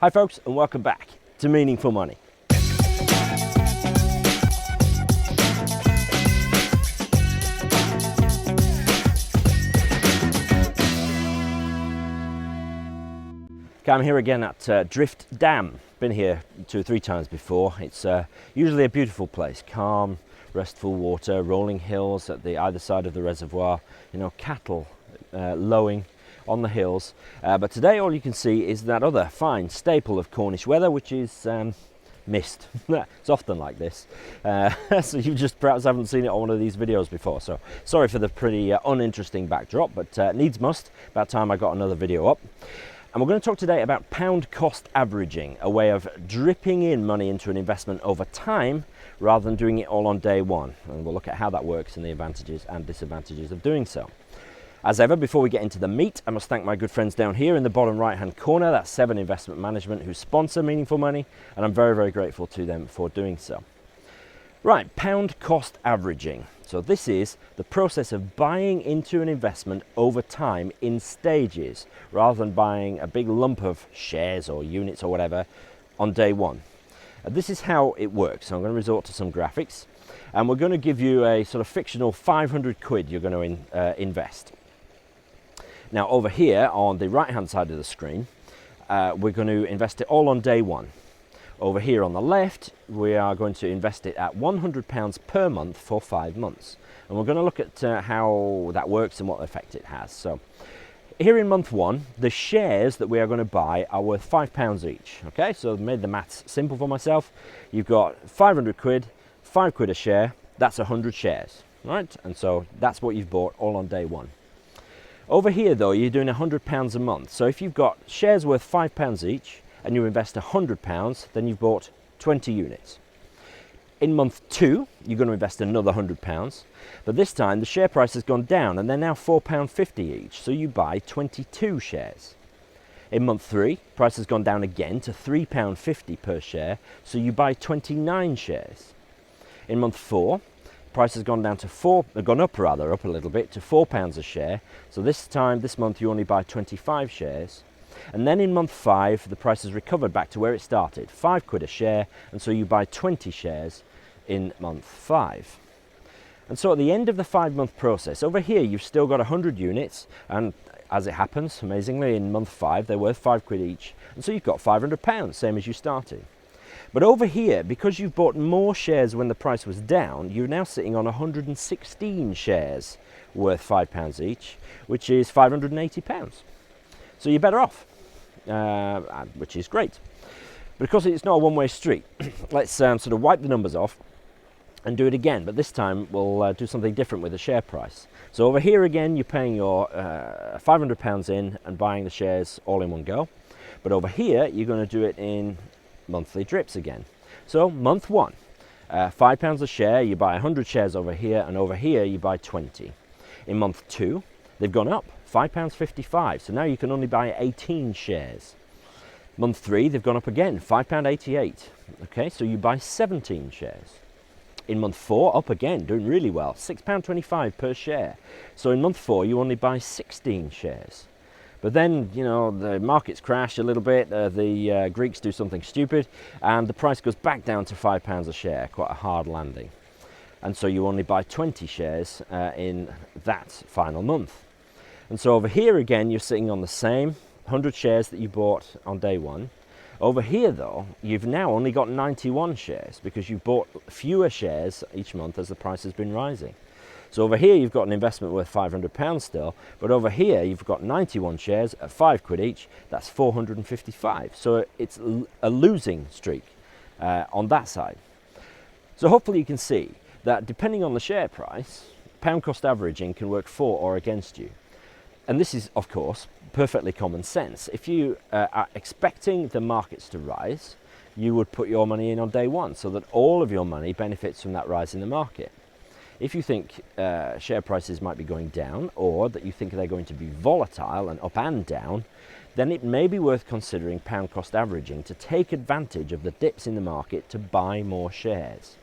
Hi folks, and welcome back to Meaningful Money. Okay, I'm here again at Drift Dam. Been here 2 or 3 times before. It's usually a beautiful place, calm, restful water, rolling hills at the either side of the reservoir, cattle lowing on the hills. But today all you can see is that other fine staple of Cornish weather, which is mist. It's often like this. So you just perhaps haven't seen it on one of these videos before. So sorry for the pretty uninteresting backdrop, but needs must. About time I got another video up. And we're going to talk today about pound cost averaging, a way of dripping in money into an investment over time rather than doing it all on day one. And we'll look at how that works and the advantages and disadvantages of doing so. As ever, before we get into the meat, I must thank my good friends down here in the bottom right hand corner. That's 7 Investment Management, who sponsor Meaningful Money, and I'm very, very grateful to them for doing so. Right, pound cost averaging. So this is the process of buying into an investment over time in stages, rather than buying a big lump of shares or units or whatever on day one. This is how it works. So I'm going to resort to some graphics, and we're going to give you a sort of fictional 500 quid you're going to invest. Now over here on the right hand side of the screen, we're going to invest it all on day one. Over here on the left, we are going to invest it at £100 per month for 5 months. And we're going to look at how that works and what effect it has. So here in month 1, the shares that we are going to buy are worth £5 each. Okay, so I've made the maths simple for myself. You've got 500 quid, 5 quid a share, that's 100 shares, right? And so that's what you've bought all on day one. Over here though, you're doing £100 a month. So if you've got shares worth £5 each, and you invest £100, then you've bought 20 units. In month 2, you're going to invest another £100, but this time the share price has gone down and they're now £4.50 each, so you buy 22 shares. In month 3, price has gone down again to £3.50 per share, so you buy 29 shares. In month 4, price has gone down to up a little bit to £4 a share, so this month you only buy 25 shares. And then in month 5, the price has recovered back to where it started, 5 quid a share, and so you buy 20 shares in month 5. And so at the end of the 5-month process, over here you've still got 100 units, and as it happens, amazingly, in month 5 they're worth 5 quid each, and so you've got £500, same as you started. But over here, because you've bought more shares when the price was down, you're now sitting on 116 shares worth £5 each, which is £580. So you're better off, which is great. But of course it's not a one-way street. Let's sort of wipe the numbers off and do it again, but this time we'll do something different with the share price. So over here again, you're paying your £500 in and buying the shares all in one go. But over here, you're going to do it in monthly drips again. So month 1, £5 a share, you buy 100 shares over here, and over here you buy 20. In month 2, they've gone up, £5.55, so now you can only buy 18 shares. Month 3, they've gone up again, £5.88. Okay, so you buy 17 shares. In month 4, up again, doing really well, £6.25 per share. So in month 4, you only buy 16 shares. But then, the markets crash a little bit, the Greeks do something stupid, and the price goes back down to £5 a share, quite a hard landing. And so you only buy 20 shares in that final month. And so over here again, you're sitting on the same 100 shares that you bought on day 1. Over here though, you've now only got 91 shares because you've bought fewer shares each month as the price has been rising. So over here you've got an investment worth £500 still, but over here you've got 91 shares at 5 quid each, that's 455. So it's a losing streak on that side. So hopefully you can see that depending on the share price, pound cost averaging can work for or against you. And this is, of course, perfectly common sense. If you are expecting the markets to rise, you would put your money in on day 1 so that all of your money benefits from that rise in the market. If you think share prices might be going down, or that you think they're going to be volatile and up and down, then it may be worth considering pound cost averaging to take advantage of the dips in the market to buy more shares.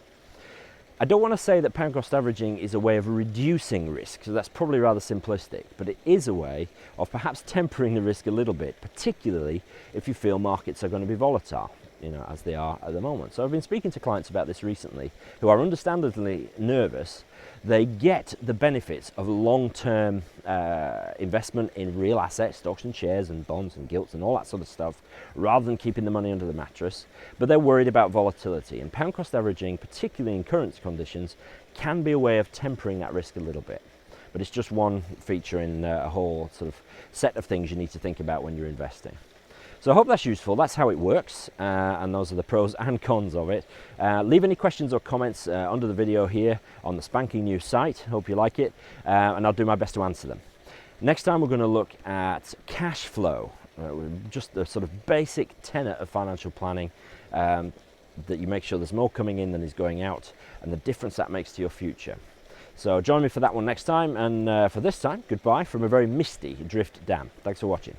I don't want to say that pound cost averaging is a way of reducing risk, so that's probably rather simplistic, but it is a way of perhaps tempering the risk a little bit, particularly if you feel markets are going to be volatile, as they are at the moment. So I've been speaking to clients about this recently who are understandably nervous. They get the benefits of long-term investment in real assets, stocks and shares and bonds and gilts and all that sort of stuff, rather than keeping the money under the mattress, but they're worried about volatility. And pound cost averaging, particularly in current conditions, can be a way of tempering that risk a little bit. But it's just one feature in a whole sort of set of things you need to think about when you're investing. So I hope that's useful. That's how it works, and those are the pros and cons of it. Leave any questions or comments under the video here on the spanking new site. Hope you like it, and I'll do my best to answer them. Next time we're going to look at cash flow, just the sort of basic tenet of financial planning, that you make sure there's more coming in than is going out, and the difference that makes to your future. So join me for that one next time, and for this time, goodbye from a very misty Drift Dam. Thanks for watching.